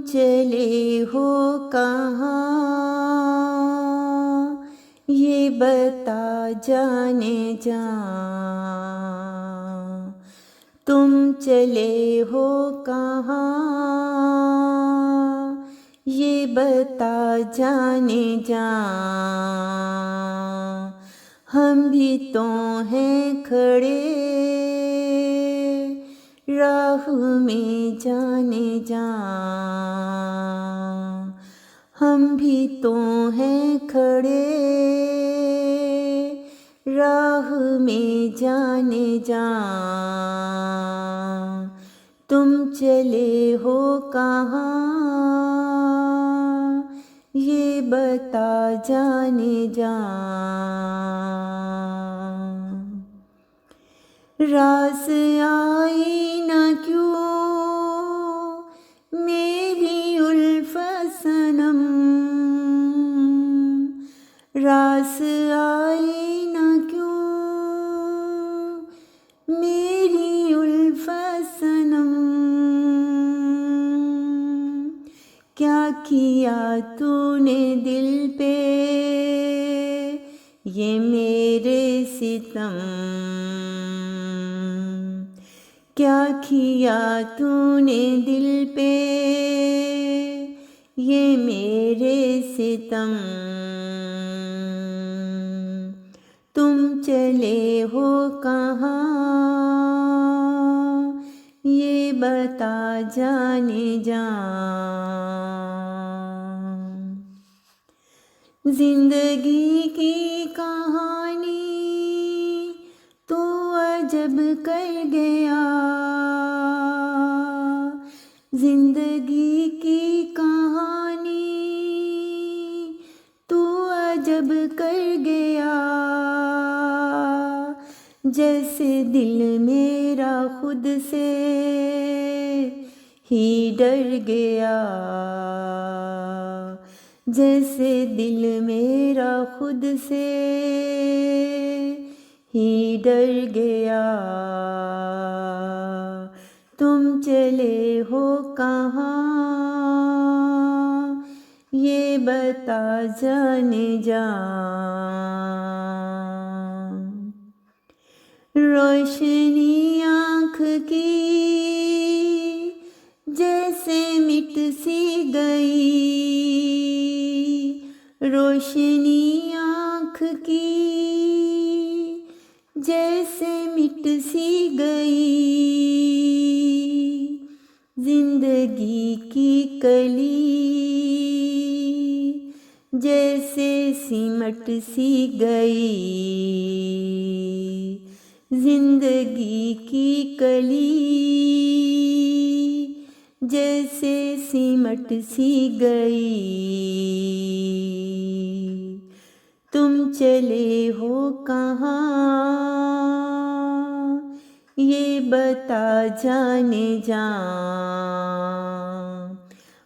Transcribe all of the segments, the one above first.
चले हो कहाँ, ये बता जाने जा। तुम चले हो कहाँ, ये बता जाने जा। हम भी तो हैं खड़े राह में जाने जा। हम भी तो हैं खड़े राह में जाने जा। तुम चले हो कहाँ, ये बता जाने जा। रास आई न क्यों मेरी उल्फत सनम, रास आई न क्यों मेरी उल्फत सनम। क्या किया तूने दिल पे ये मेरे सितम, क्या किया तूने दिल पे ये मेरे सितम। तुम चले हो कहाँ, ये बता जाने जा। जिंदगी की कहानी तो अजब कर गया, जिंदगी की कहानी तो अजब कर गया। जैसे दिल मेरा खुद से ही डर गया, जैसे दिल मेरा खुद से ही डर गया। तुम चले हो कहाँ, ये बता जाने जा। रोशनी आँख की जैसे मिट सी गई, रोशनी आँख की जैसे मिट सी गई। जिंदगी की कली जैसे सिमट सी गई, जिंदगी की कली जैसे सिमट सी गई। तुम चले हो कहाँ, ये बता जाने जा।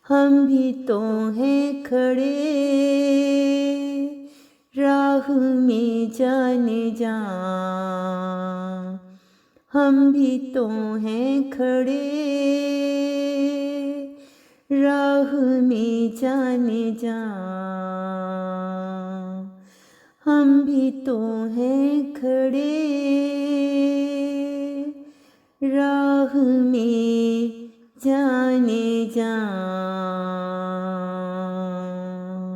हम भी तो हैं खड़े राह में जाने जा। हम भी तो हैं खड़े राह में जाने जा। हम भी तो हैं खड़े राह में जाने जा।